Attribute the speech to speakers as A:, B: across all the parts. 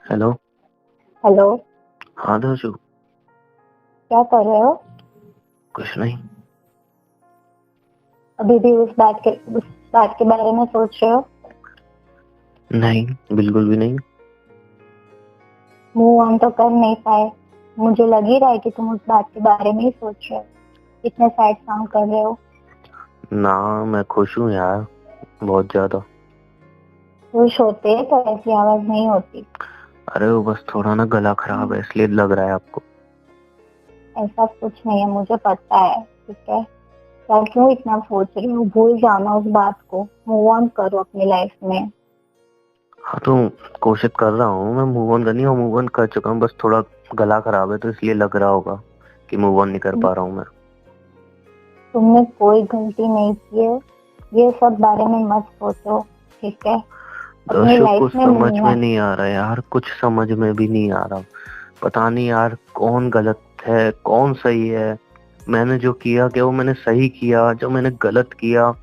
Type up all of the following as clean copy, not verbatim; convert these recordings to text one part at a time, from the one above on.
A: Hello.
B: Hello.
A: हाँ दर्शु।
B: क्या कर रहे हो?
A: कुछ नहीं।
B: अभी भी उस बात के बारे में सोच रहे हो?
A: नहीं, बिल्कुल भी नहीं।
B: मूव ऑन तो कर नहीं पाए। मुझे लग ही रहा है कि तुम उस बात के बारे में ही सोच रहे हो। इतने सैड साउंड कर रहे हो।
A: ना, मैं खुश हूँ यार, बहुत ज्यादा।
B: खुश होते तो ऐसी आवाज नहीं होती।
A: अरे वो बस थोड़ा ना गला खराब है, इसलिए लग रहा है आपको।
B: ऐसा कुछ नहीं है, मुझे पता है। ठीक है, यार क्यों इतना सोच रही हो? भूल जाना उस बात को, मूव ऑन करो अपनी लाइफ में।
A: हाँ तो कोशिश कर रहा हूँ मैं मूव ऑन करनी, और मूव ऑन कर चुका हूँ, बस थोड़ा गला खराब है तो इसलिए लग रहा होगा कि मूव ऑन नहीं कर पा रहा हूँ मैं।
B: तुमने कोई गलती नहीं की है। ये सब बारे में मत सोचो। ठीक है, अपनी
A: दर्शक, कुछ
B: लाइफ में
A: समझ में
B: मूव।
A: नहीं आ रहा यार, कुछ समझ में भी नहीं आ रहा। पता नहीं यार, कौन गलत है कौन सही है। मैंने जो किया, क्या वो मैंने सही किया? जो मैंने गलत किया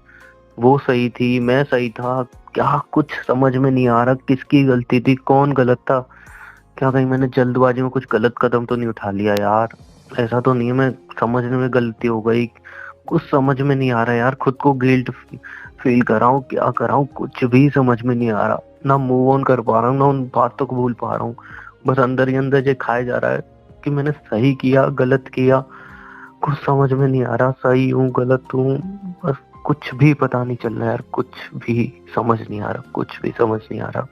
A: वो सही थी, मैं सही था? क्या कुछ समझ में नहीं आ रहा, किसकी गलती थी, कौन गलत था? क्या कहीं मैंने जल्दबाजी में कुछ गलत कदम तो नहीं उठा लिया यार? ऐसा तो नहीं है मैं समझने में गलती हो गई? कुछ समझ में नहीं आ रहा यार, खुद को गिल्ट फील कर रहा हूँ, क्या कर रहा हूँ कुछ भी समझ में नहीं आ रहा। ना मूव ऑन कर पा रहा हूँ, ना उन बातों को भूल पा रहा हूँ। बस अंदर ही अंदर ये खाया जा रहा है कि मैंने सही किया गलत किया। कुछ समझ में नहीं आ रहा, सही हूँ गलत हूँ, बस कुछ भी पता नहीं चल रहा यार, कुछ भी समझ नहीं आ रहा, कुछ भी समझ नहीं आ रहा।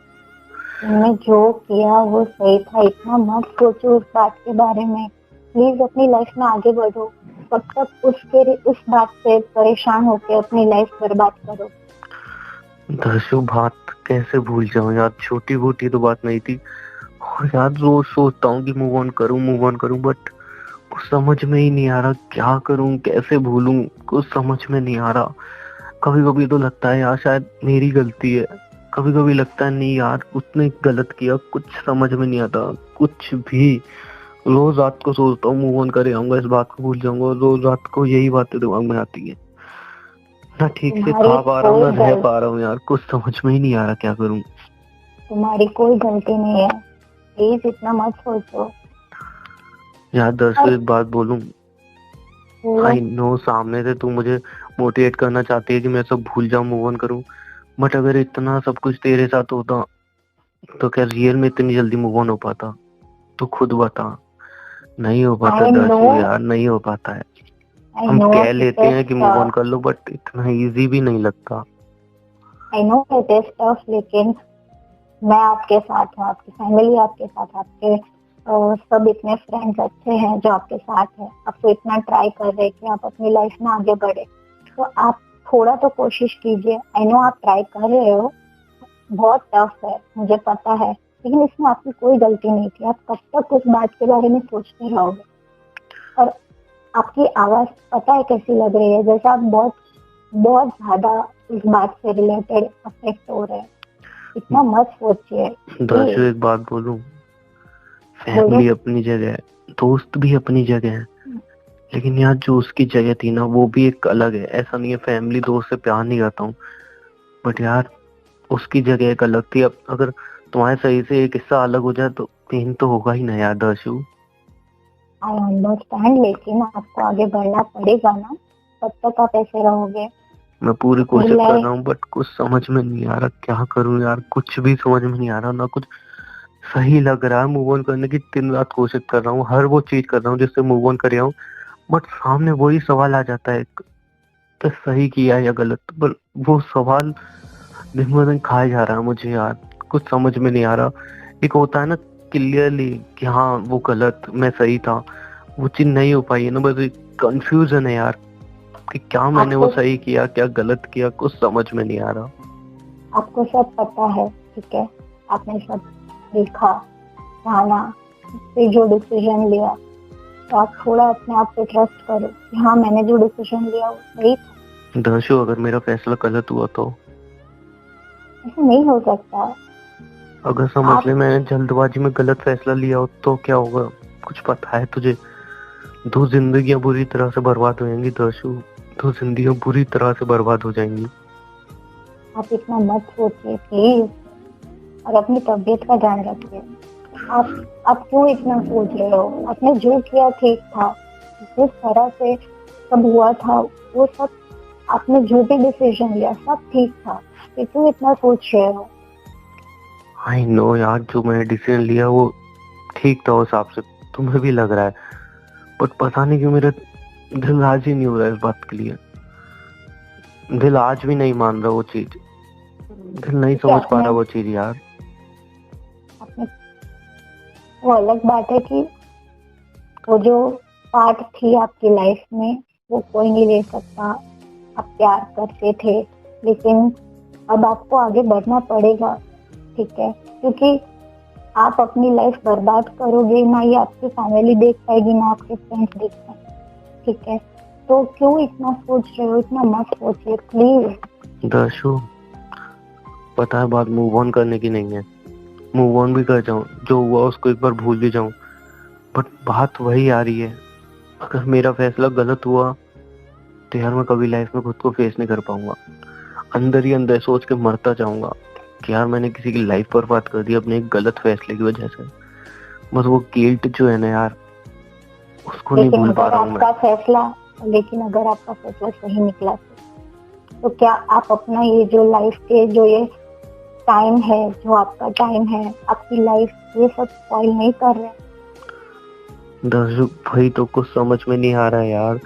B: तुमने जो किया वो सही था, इतना मत सोचो उस बात के बारे में। प्लीज अपनी लाइफ में आगे बढ़ो। कब तक उस बात से परेशान होकर अपनी लाइफ बर्बाद करो?
A: दसों बात कैसे भूल जाऊं यार, छोटी मोटी तो बात नहीं थी। और यार रोज सोचता हूँ कि मूव ऑन करूं, बट कुछ समझ में ही नहीं आ रहा, क्या करूं कैसे भूलूं, कुछ समझ में नहीं आ रहा। कभी कभी तो लगता है यार शायद मेरी गलती है, कभी कभी लगता है नहीं यार उसने गलत किया, कुछ समझ में नहीं आता कुछ भी। रोज रात को सोचता हूँ मूव ऑन कर आऊंगा, इस बात को भूल जाऊंगा, और रोज रात को यही बातें दिमाग में आती है। ना ठीक से
B: तुम्हारी
A: खा पा रहा हूँ,
B: कोई
A: ना रह
B: गल
A: पा रहा हूँ यार, कुछ समझ में ही नहीं आ रहा क्या करूँ।
B: तुम्हारी कोई गलती नहीं है। प्लीज इतना मत सोचो।
A: यार दरअसल
B: और
A: एक बात बोलूं,
B: बोलो।
A: आई नो सामने से तू मुझे मोटिवेट करना चाहती है कि मैं सब भूल जाऊं, मूव ऑन करूं। बट अगर इतना सब कुछ तेरे साथ होता तो क्या रियल में इतनी जल्दी मूव ऑन हो पाता? तू खुद बता। नहीं हो पाता
B: आई नो।
A: दर्शु यार, नहीं हो पाता है।
B: आई
A: हम
B: नो
A: कह
B: इट
A: लेते
B: इज
A: हैं कि मूव ऑन
B: टफ।
A: कर लो, बट इतना इजी भी नहीं लगता।
B: I know it is tough, लेकिन मैं आपके साथ हूँ, आपकी फैमिली आपके साथ, आपके सब इतने फ्रेंड्स अच्छे हैं जो आपके साथ है, आपको इतना ट्राई कर रहे हैं कि आप अपनी लाइफ में आगे बढ़े। तो आप थोड़ा तो कोशिश कीजिए। आई नो आप ट्राई कर रहे हो। बहुत टफ है, मुझे पता है, लेकिन इसमें आपकी कोई गलती नहीं थी। आप कब तक उस बात के बारे में सोचते रहोगे? और आपकी आवाज पता है कैसी लग रही है, जैसे आप बहुत बहुत ज्यादा इस बात से रिलेटेड अफेक्ट हो रहे हैं। इतना मत सोचिए
A: दर्शु
B: प्लीज।
A: एक बात बोलूं,
B: बोलो।
A: फैमिली अपनी जगह है, दोस्त भी अपनी जगह है, लेकिन यार जो उसकी जगह थी ना वो भी एक अलग है। ऐसा नहीं है फैमिली दोस्त से प्यार नहीं करता हूँ, बट यार उसकी जगह एक अलग थी। अब अगर तुम्हारे सही से एक हिस्सा अलग हो जाए तो पेन तो होगा ही ना यार दर्शु।
B: आई अंडरस्टैंड, लेकिन आपको आगे बढ़ना पड़ेगा ना। तब तक आप ऐसे रहोगे?
A: मैं पूरी
B: अपनी
A: कोशिश कर रहा
B: लाइफ।
A: हूँ, बट कुछ समझ में नहीं आ रहा, क्या करूँ यार, कुछ भी समझ में नहीं आ रहा, ना कुछ सही लग रहा है। मूव ऑन करने की दिन रात कोशिश कर रहा हूँ, हर वो चीज कर रहा हूँ जिससे मूव ऑन कर आऊं, बट सामने वही सवाल आ जाता है कि सही किया या गलत। पर वो सवाल दिन ब दिन खाया जा रहा है मुझे यार, कुछ समझ में नहीं आ रहा। एक होता है ना क्लियरली कि हाँ वो गलत मैं सही था, वो चीज नहीं हो पाई है ना, बस कंफ्यूजन है यार कि क्या मैंने वो
B: आपको
A: सही किया क्या गलत किया, कुछ समझ में नहीं आ रहा।
B: आपको सब पता है। ठीक है, आपने सब देखा, जाना, फिर जो डिसीजन लिया, तो आप थोड़ा अपने आप पे ट्रस्ट करो कि हाँ मैंने जो डिसीजन लिया वो सही था।
A: दर्शु, अगर मेरा फैसला गलत हुआ तो?
B: ऐसा नहीं हो सकता।
A: अगर समझ
B: आप
A: ले मैंने जल्दबाजी में गलत फैसला लिया हो तो क्या होगा? कुछ पता है तुझे? दो जिंदगियां बुरी तरह से बर्बाद हो जाएंगी दर्शु, दो जिंदगियां बुरी तरह से बर्बाद हो जाएंगी।
B: आप इतना मत सोचिए प्लीज, और अपनी तबीयत का ध्यान रखिए। आप क्यों इतना सोच रहे हो? आपने जो किया ठीक था, जिस तरह से सब हुआ था वो सब, आपने जो भी डिसीजन लिया सब ठीक था, फिर क्यों इतना सोच रहे हो?
A: आई नो यार, जो मैंने डिसीजन लिया वो ठीक था उस हिसाब से, तुम्हें भी लग रहा है, बट पता नहीं क्यों मेरा दिल राजी नहीं हो रहा है इस बात के लिए। दिल आज भी नहीं मान रहा वो चीज, दिल नहीं
B: क्योंकि
A: समझ पा
B: आपने
A: रहा वो चीज यार।
B: आपने वो अलग बात है कि वो जो पार्ट थी आपकी लाइफ में वो कोई नहीं ले सकता। आप प्यार करते थे, लेकिन अब आपको आगे बढ़ना पड़ेगा, ठीक है? क्योंकि आप अपनी लाइफ बर्बाद करोगे, ना ही आपकी फैमिली देख पाएगी, ना आपके फ्रेंड्स देख पाएंगे, ठीक है? तो क्यों इतना सोच रहे हो? इतना मत सोचिए प्लीज।
A: दर्शु, पता है बात मूव ऑन करने की नहीं है, मूव ऑन भी कर जाऊं, जो हुआ उसको एक बार भूल भी जाऊं, बट बात वही आ रही है। अगर मेरा फैसला गलत हुआ तो यार मैं कभी लाइफ में खुद को फेस नहीं कर पाऊंगा। अंदर ही अंदर सोच के मरता जाऊंगा कि यार मैंने किसी की लाइफ बर्बाद कर दी अपने एक गलत फैसले की वजह से। बस वो गिल्ट जो है ना यार, उसको नहीं
B: लेकिन
A: भूल पा
B: अगर
A: रहा हूँ मैं।
B: आपका फैसला लेकिन अगर आपका फैसला सही निकला तो क्या आप अपना ये जो लाइफ के जो ये टाइम है, जो आपका टाइम है, आपकी लाइफ, ये सब स्पॉइल नहीं कर रहे?
A: दर्शु, भाई तो कुछ समझ में नहीं आ रहा है यार।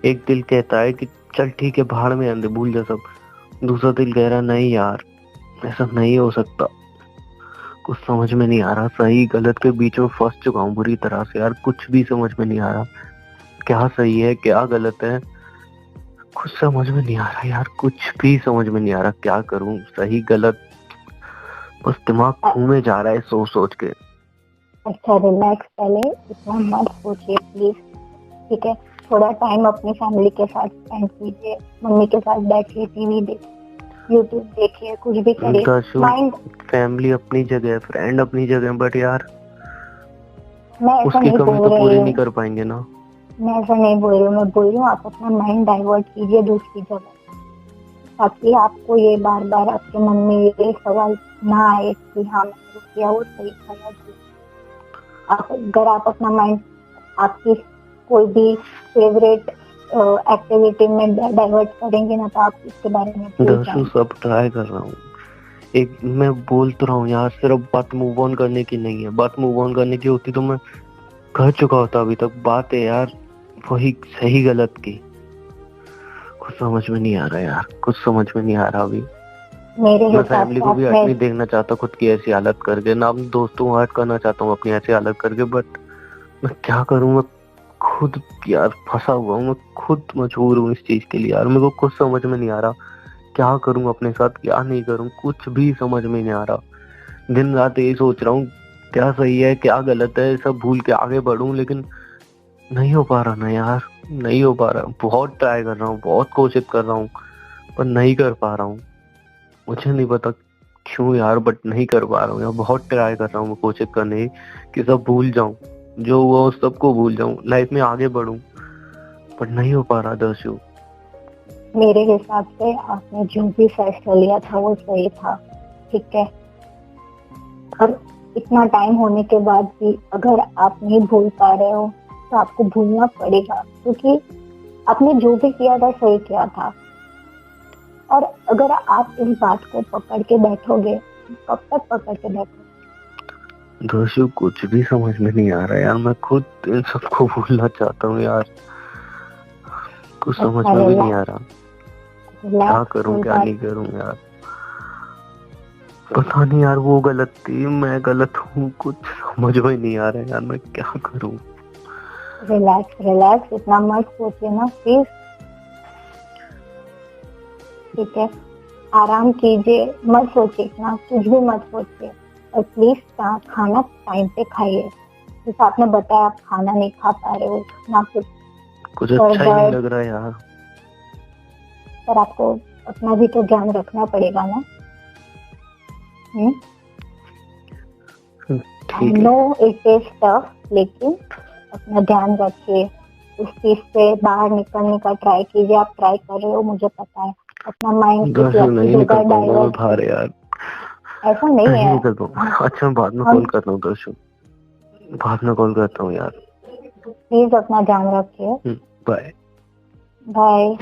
A: एक दिल कहता है कि चल ठीक है, भाड़ में अंधे, भूल जा सब। दूसरा दिल कह रहा है नहीं यार, ऐसा नहीं हो सकता। कुछ समझ में नहीं आ रहा, सही गलत के बीच में फंस चुका हूँ बुरी तरह से यार। कुछ भी समझ में नहीं आ रहा, क्या सही है क्या गलत है, कुछ समझ में नहीं आ रहा यार। कुछ भी समझ में नहीं आ रहा, क्या करूं सही गलत, बस दिमाग घूमे जा रहा है सोच सोच के।
B: अच्छा रिलैक्स, पहले इतना मत सोचिए प्लीज, ठीक है? थोड़ा टाइम अपनी फैमिली के साथ स्पेंड कीजिए, मम्मी के साथ बैठिए, टीवी देखिए, यूट्यूब देखिए, कुछ भी करिए।
A: दर्शु,
B: माइंड,
A: फैमिली अपनी जगह है, फ्रेंड अपनी जगह है, बट यार
B: मैं ऐसा
A: उसकी
B: नहीं
A: कमी
B: बोल
A: तो
B: रही
A: पूरी नहीं
B: हूँ,
A: कर पाएंगे ना।
B: मैं ऐसा नहीं बोल रही हूँ, मैं बोल रही हूँ आप अपना माइंड डाइवर्ट कीजिए दूसरी जगह, ताकि आपको ये बार बार आपके मन में ये सवाल ना आए कि हाँ मैंने जो किया वो सही था या गलत। अगर आप अपना माइंड आपकी कोई भी फेवरेट एक्टिविटी में डाइवर्ट करेंगे ना, तो आप इसके बारे में भूल
A: दर्शु,
B: जाएंगे।
A: सब ट्राई कर रहा हूँ, एक मैं बोल तो रहा हूँ यार, सिर्फ बात मूव ऑन करने की नहीं है। बात मूव ऑन करने की होती तो मैं कर चुका होता अभी तक। बात है यार वही सही गलत की। कुछ समझ में नहीं आ रहा यार, कुछ समझ में नहीं आ रहा अभी।
B: मेरे
A: मैं
B: हिसाब
A: फैमिली
B: से
A: को भी हर्ट
B: आपने,
A: नहीं देखना चाहता खुद की ऐसी हालत करके, ना अपने दोस्तों को हर्ट करना चाहता हूँ अपनी ऐसी हालत करके, बट मैं क्या करूँ। मैं खुद यार फंसा हुआ हूँ, मैं खुद मजबूर हूँ इस चीज के लिए यार। मेरे को कुछ समझ में नहीं आ रहा, क्या करूँ अपने साथ क्या नहीं करूँ, कुछ भी समझ में नहीं आ रहा। दिन रात यही सोच रहा हूँ क्या सही है क्या गलत है, सब भूल के आगे बढ़ूं, लेकिन नहीं हो पा रहा ना यार, नहीं हो पा रहा। बहुत ट्राई कर रहा हूँ, बहुत कोशिश कर रहा हूँ, पर नहीं कर पा रहा हूँ। मुझे नहीं पता क्यों यार, बट नहीं कर पा रहा हूँ यार। बहुत ट्राई कर रहा हूँ मैं कोशिश करने की कि सब भूल जाऊं, जो हुआ उस सबको भूल जाऊं, लाइफ में आगे बढ़ूं, पर नहीं हो पा रहा दर्शु।
B: मेरे हिसाब से आपने जो भी फैसला लिया था वो सही था, ठीक है? और इतना टाइम होने के बाद भी अगर आप नहीं भूल पा रहे हो तो आपको भूलना पड़ेगा, क्योंकि आपने जो भी किया था सही किया था। और अगर आप इस बात को पकड़ के बैठोगे, कब तक पकड़ के बैठोगे?
A: दर्शु, कुछ भी समझ में नहीं आ रहा यार। मैं खुद इन सबको भूलना चाहता हूँ यार, कुछ समझ
B: अच्छा
A: में भी नहीं आ
B: रिलैक्स,
A: रहा, क्या
B: रिलैक्स,
A: करूं
B: कोई
A: क्या
B: बात।
A: नहीं करूं यार। पता नहीं यार, वो गलत थी मैं गलत हूँ, कुछ समझ में नहीं आ रहा है यार, मैं क्या करूं।
B: रिलैक्स, रिलैक्स, इतना मत सोचिए ना प्लीज, ठीक है? आराम कीजिए, मत सोचिए इतना, कुछ भी मत सोचिए। और प्लीज खाना टाइम पे खाइए। जैसे आपने बताया आप खाना नहीं खा पा रहे हो ना, कुछ
A: कुछ
B: सर
A: अच्छा ही नहीं
B: दर्द,
A: लग रहा यार।
B: पर आपको अपना भी तो ध्यान रखना पड़ेगा ना। आई
A: ठीक है।
B: नो इट इज टफ, लेकिन अपना ध्यान रखिए, उस चीज से बाहर निकलने का ट्राई कीजिए। आप ट्राई कर रहे हो, मुझे पता है। अपना माइंड किसी
A: दर्शक,
B: अच्छी
A: नहीं निकल
B: जगह
A: पाऊंगा मैं
B: डाइवर्ट
A: बाहर
B: कीजिए।
A: यार,
B: ऐसा नहीं
A: नहीं
B: है।
A: निकल पाऊंगा। अच्छा, मैं बाद में
B: हम
A: कॉल कर रहा हूँ दर्शक। बाद में कॉल करता हूँ यार।
B: प्लीज अपना ध्यान रखिए।
A: बाय।
B: बाय।